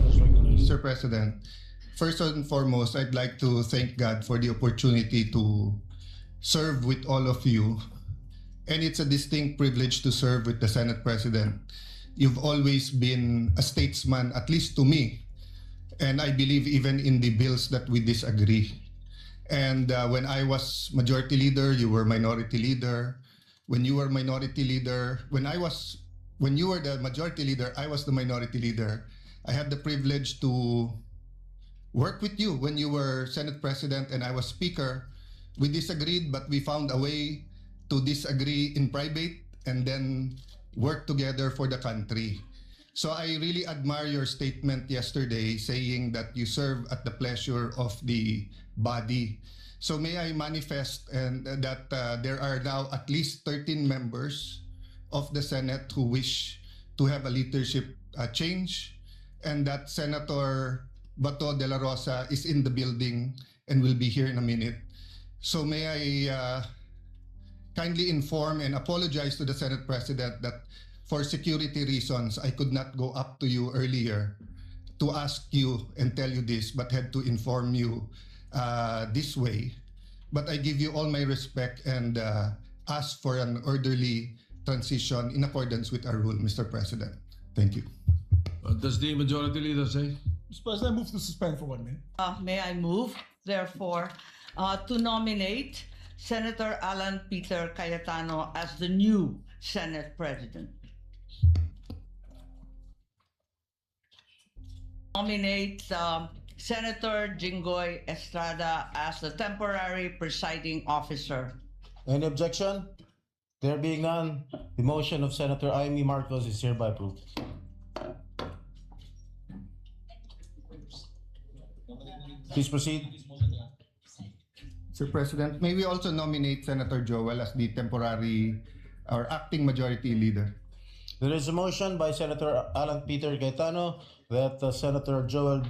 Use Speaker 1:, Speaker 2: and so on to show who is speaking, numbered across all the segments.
Speaker 1: is recognized.
Speaker 2: Mr. President, first and foremost, I'd like to thank God for the opportunity to serve with all of you. And it's a distinct privilege to serve with the Senate President. You've always been a statesman, at least to me. And I believe even in the bills that we disagree. And when I was majority leader, you were minority leader. When you were minority leader, when you were the majority leader, I was the minority leader. I had the privilege to work with you when you were Senate President and I was Speaker. We disagreed, but we found a way to disagree in private and then work together for the country. So I really admire your statement yesterday saying that you serve at the pleasure of the body. So may I manifest and that there are now at least 13 members of the Senate who wish to have a leadership change, and that Senator Bato de la Rosa is in the building and will be here in a minute. So may I kindly inform and apologize to the Senate President that for security reasons, I could not go up to you earlier to ask you and tell you this, but had to inform you this way. But I give you all my respect and ask for an orderly transition in accordance with our rule, Mr. President. Thank you.
Speaker 1: What does the majority leader say?
Speaker 3: Mr. President, I move to suspend for 1 minute.
Speaker 4: May I move, therefore, to nominate Senator Alan Peter Cayetano as the new Senate President. Nominate Senator Jinggoy Estrada as the temporary presiding officer.
Speaker 5: Any objection? There being none, the motion of Senator Amy Marcos is hereby approved. Please proceed.
Speaker 2: Mr. President, may we also nominate Senator Joel as the temporary or acting majority leader?
Speaker 5: There is a motion by Senator Alan Peter Cayetano that Senator Joel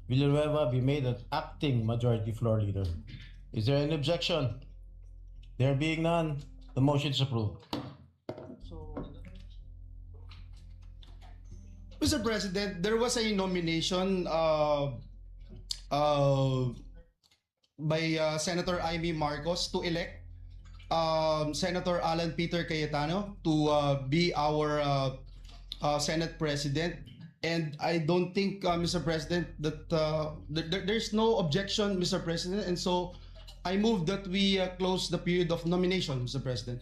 Speaker 5: Villanueva be made an acting majority floor leader. Is there any objection? There being none, the motion is approved.
Speaker 3: Mr. President, there was a nomination by Senator Amy Marcos to elect Senator Alan Peter Cayetano to be our Senate President. And I don't think, Mr. President, that there's no objection, Mr. President. And so I move that we close the period of nomination, Mr. President.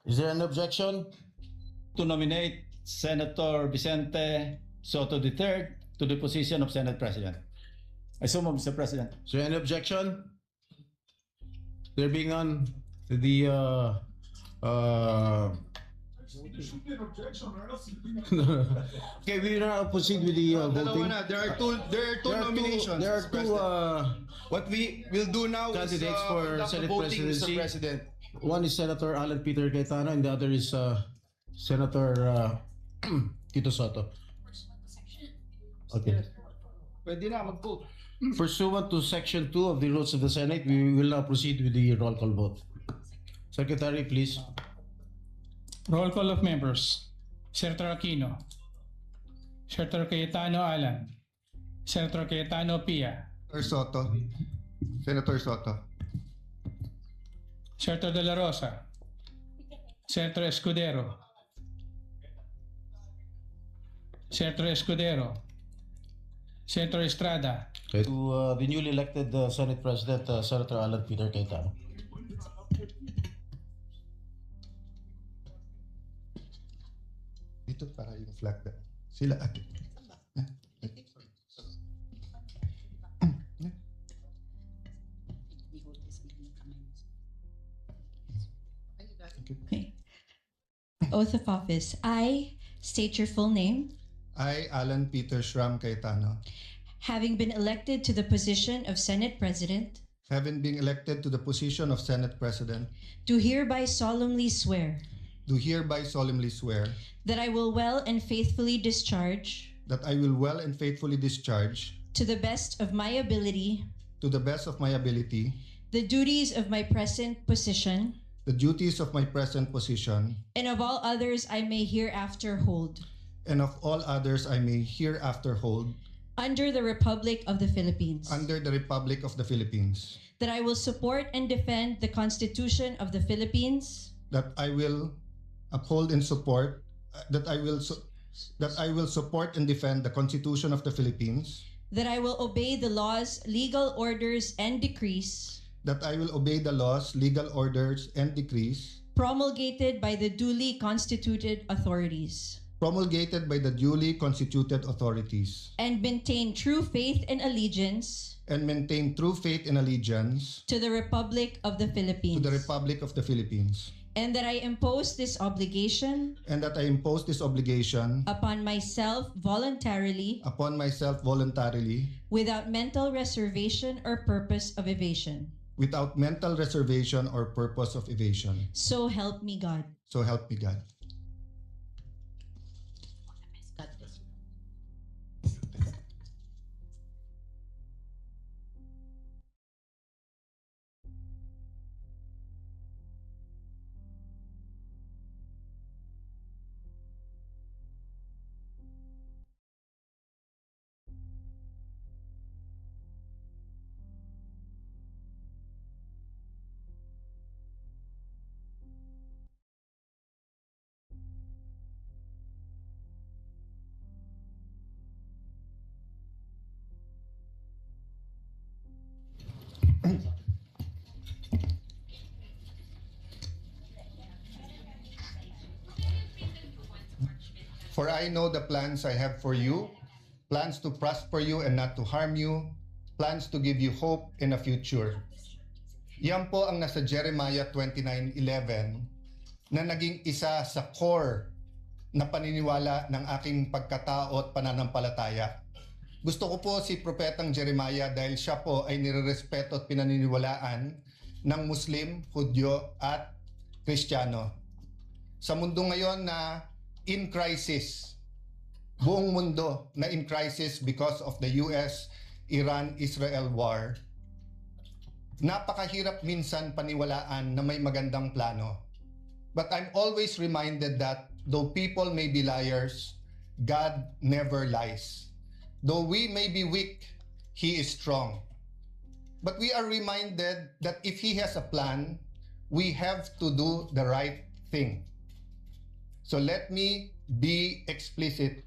Speaker 5: Is there an objection?
Speaker 6: To nominate Senator Vicente Soto III to the position of Senate President. I so move, Mr. President.
Speaker 5: Is there any objection? There being none, the okay, we now proceed with the voting.
Speaker 3: There are two nominations.
Speaker 5: There are two
Speaker 3: what we will do now
Speaker 5: candidates
Speaker 3: is
Speaker 5: for
Speaker 3: conduct the
Speaker 5: Senate
Speaker 3: voting,
Speaker 5: presidency.
Speaker 3: Mr. President.
Speaker 5: One is Senator Alan Peter Cayetano and the other is Senator Tito Soto. Okay.
Speaker 3: Pwede na mag-vote.
Speaker 5: Pursuant to Section 2 of the Rules of the Senate, we will now proceed with the roll call vote. Secretary, please.
Speaker 7: Roll call of members. Senator Aquino. Senator Cayetano Alan. Senator Cayetano Pia.
Speaker 2: Senator Soto.
Speaker 7: Senator De La Rosa. Senator Escudero. Senator Escudero. Senator Estrada.
Speaker 5: To the newly elected Senate President, Senator Alan Peter Cayetano.
Speaker 2: Dito para yung flag na. Sila ate.
Speaker 8: Okay. Oath of office. I state your full name.
Speaker 2: I, Alan Peter Shram Cayetano,
Speaker 8: Having been elected to the position of Senate President,
Speaker 2: having been elected to the position of Senate President,
Speaker 8: do hereby solemnly swear
Speaker 2: do hereby solemnly swear
Speaker 8: that I will well and faithfully discharge,
Speaker 2: that I will well and faithfully discharge,
Speaker 8: to the best of my ability,
Speaker 2: to the best of my ability,
Speaker 8: the duties of my present position,
Speaker 2: the duties of my present position,
Speaker 8: and of all others I may hereafter hold,
Speaker 2: and of all others I may hereafter hold,
Speaker 8: under the Republic of the Philippines,
Speaker 2: under the Republic of the Philippines,
Speaker 8: that I will support and defend the Constitution of the Philippines,
Speaker 2: that I will uphold and support, that I will support and defend the Constitution of the Philippines,
Speaker 8: that I will obey the laws, legal orders, and decrees
Speaker 2: that I will obey the laws, legal orders, and decrees
Speaker 8: promulgated by the duly constituted authorities,
Speaker 2: promulgated by the duly constituted authorities,
Speaker 8: and maintain true faith and allegiance
Speaker 2: and maintain true faith and allegiance
Speaker 8: to the Republic of the
Speaker 2: to
Speaker 8: Philippines,
Speaker 2: the Republic of the Philippines,
Speaker 8: and that I impose this obligation
Speaker 2: and that I impose this obligation
Speaker 8: upon myself voluntarily without mental reservation or purpose of evasion.
Speaker 2: without mental reservation or purpose of evasion.
Speaker 8: So help me God.
Speaker 2: So help me God. For I know the plans I have for you, plans to prosper you and not to harm you, plans to give you hope in a future. Yan po ang nasa Jeremiah 29:11 na naging isa sa core na paniniwala ng aking pagkatao at pananampalataya. Gusto ko po si Propetang Jeremiah dahil siya po ay nirerespeto at pinaniniwalaan ng Muslim, Hudyo at Kristiyano. Sa mundo ngayon na in crisis, buong mundo na in crisis because of the US-Iran-Israel war, napakahirap minsan paniwalaan na may magandang plano. But I'm always reminded that though people may be liars, God never lies. Though we may be weak, He is strong. But we are reminded that if He has a plan, we have to do the right thing. So let me be explicit.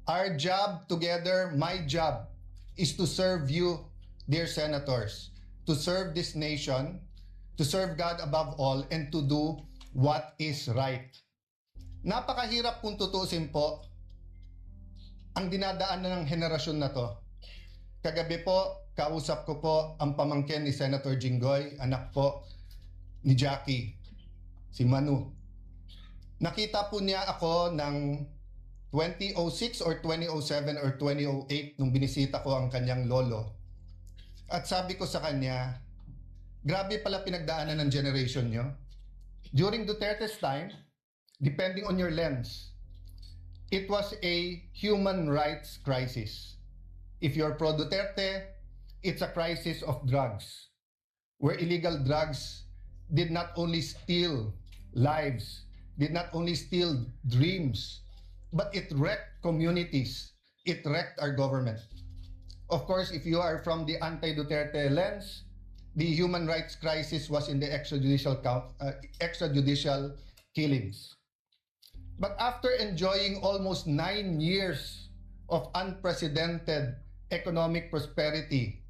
Speaker 2: Our job together, my job, is to serve you, dear senators, to serve this nation, to serve God above all, and to do what is right. Napakahirap kung tutusin po ang dinadaanan ng henerasyon na to. Kagabi po, kausap ko po ang pamangkin ni Senator Jinggoy, anak po ni Jackie, si Manu. Nakita po niya ako ng 2006 or 2007 or 2008 nung binisita ko ang kanyang lolo. At sabi ko sa kanya, grabe pala pinagdaanan ng generation nyo. During Duterte's time, depending on your lens, it was a human rights crisis. If you're pro-Duterte, it's a crisis of drugs, where illegal drugs did not only steal lives, did not only steal dreams, but it wrecked communities. It wrecked our government. Of course, if you are from the anti-Duterte lens, the human rights crisis was in the extrajudicial killings. But after enjoying almost 9 years of unprecedented economic prosperity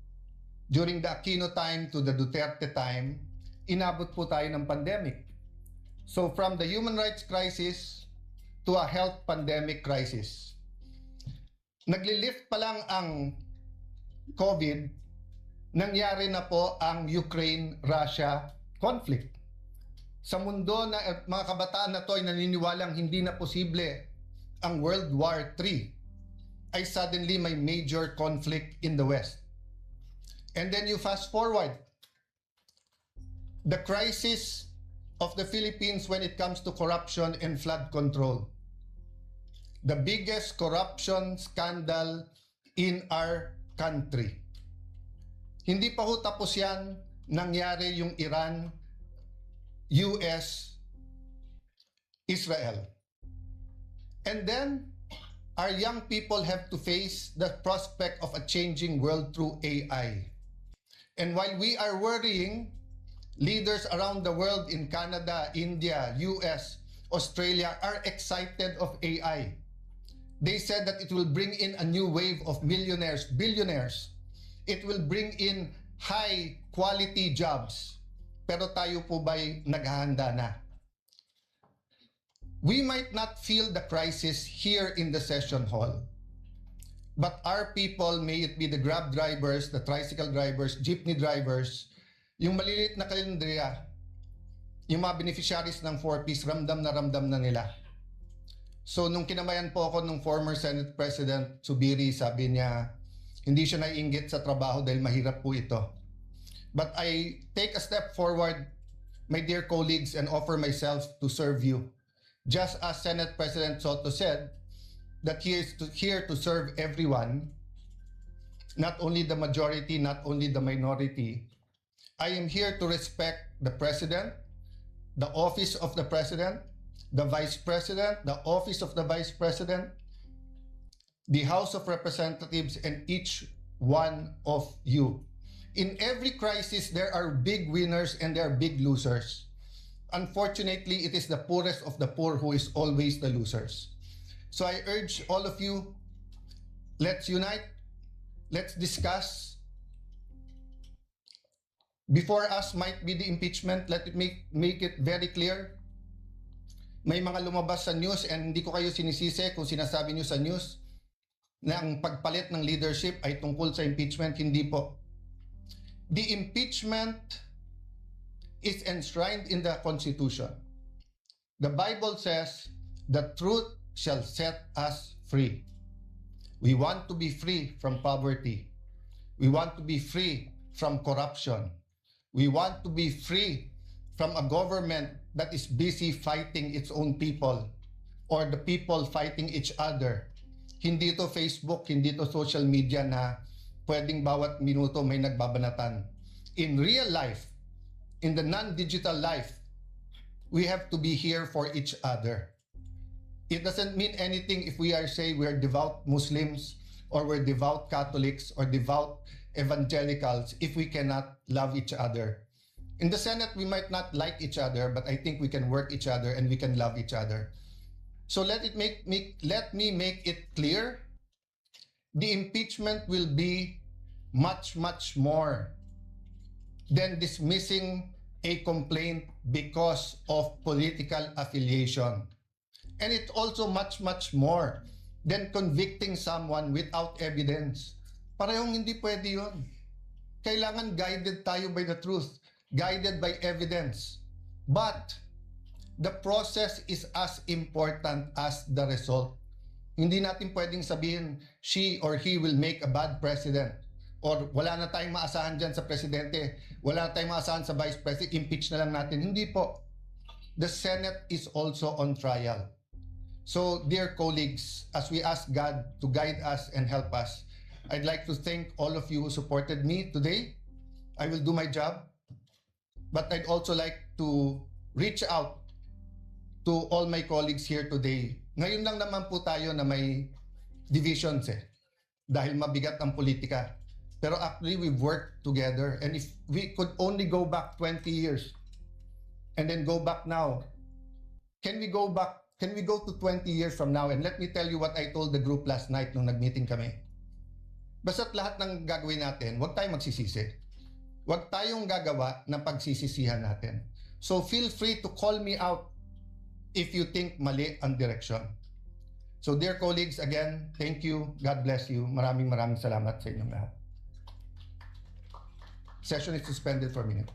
Speaker 2: during the Aquino time to the Duterte time, inabot po tayo ng pandemic. So from the human rights crisis to a health pandemic crisis. Naglilift pa lang ang COVID, nangyari na po ang Ukraine-Russia conflict. Sa mundo na mga kabataan na to ay naniniwalang hindi na posible ang World War III, ay suddenly may major conflict in the West. And then you fast forward, the crisis of the Philippines when it comes to corruption and flood control. The biggest corruption scandal in our country. Hindi pa ho tapos yan, nangyari yung Iran, US, Israel. And then, our young people have to face the prospect of a changing world through AI. And while we are worrying, leaders around the world in Canada, India, US, Australia are excited of AI. They said that it will bring in a new wave of millionaires, billionaires. It will bring in high quality jobs. Pero tayo po ba'y naghahanda na? We might not feel the crisis here in the session hall. But our people, may it be the Grab drivers, the tricycle drivers, jeepney drivers, yung maliliit na kalendriya, yung mga beneficiaries ng 4Ps, ramdam na nila. So nung kinamayan po ako nung former Senate President Subiri, sabi niya, hindi siya naiinggit sa trabaho dahil mahirap po ito. But I take a step forward, my dear colleagues, and offer myself to serve you. Just as Senate President Soto said, that he is here to serve everyone, not only the majority, not only the minority. I am here to respect the President, the office of the President, the Vice President, the office of the Vice President, the House of Representatives, and each one of you. In every crisis, there are big winners and there are big losers. Unfortunately, it is the poorest of the poor who is always the losers. So I urge all of you, let's unite, let's discuss. Before us might be the impeachment, let it make it very clear. May mga lumabas sa news, and hindi ko kayo sinisisi kung sinasabi nyo sa news na ang pagpalit ng leadership ay tungkol sa impeachment. Hindi po. The impeachment is enshrined in the Constitution. The Bible says, the truth shall set us free. We want to be free from poverty. We want to be free from corruption. We want to be free from a government that is busy fighting its own people or the people fighting each other. Hindi to Facebook, hindi to social media na pwedeng bawat minuto may nagbabanatan. In real life, in the non-digital life, we have to be here for each other. It doesn't mean anything if we are say we're devout Muslims or we're devout Catholics or devout evangelicals if we cannot love each other. In the Senate, we might not like each other, but I think we can work each other and we can love each other. So let me make it clear. The impeachment will be much more than dismissing a complaint because of political affiliation. And it's also much more than convicting someone without evidence. Parehong hindi pwede yun. Kailangan guided tayo by the truth, guided by evidence. But the process is as important as the result. Hindi natin pwedeng sabihin, she or he will make a bad president. Or wala na tayong maasahan dyan sa presidente, wala na tayong maasahan sa vice president, impeach na lang natin. Hindi po. The Senate is also on trial. So, dear colleagues, as we ask God to guide us and help us, I'd like to thank all of you who supported me today. I will do my job. But I'd also like to reach out to all my colleagues here today. Ngayon lang naman po tayo na may divisions dahil mabigat ang politika. Pero actually, we've worked together. And if we could only go back 20 years and then go back now, can we go to 20 years from now? And let me tell you what I told the group last night nung nag-meeting kami. Basta't lahat ng gagawin natin, huwag tayong magsisisi. Huwag tayong gagawa ng pagsisisihan natin. So feel free to call me out if you think mali ang direction. So dear colleagues, again, thank you. God bless you. Maraming salamat sa inyong lahat. Session is suspended for a minute.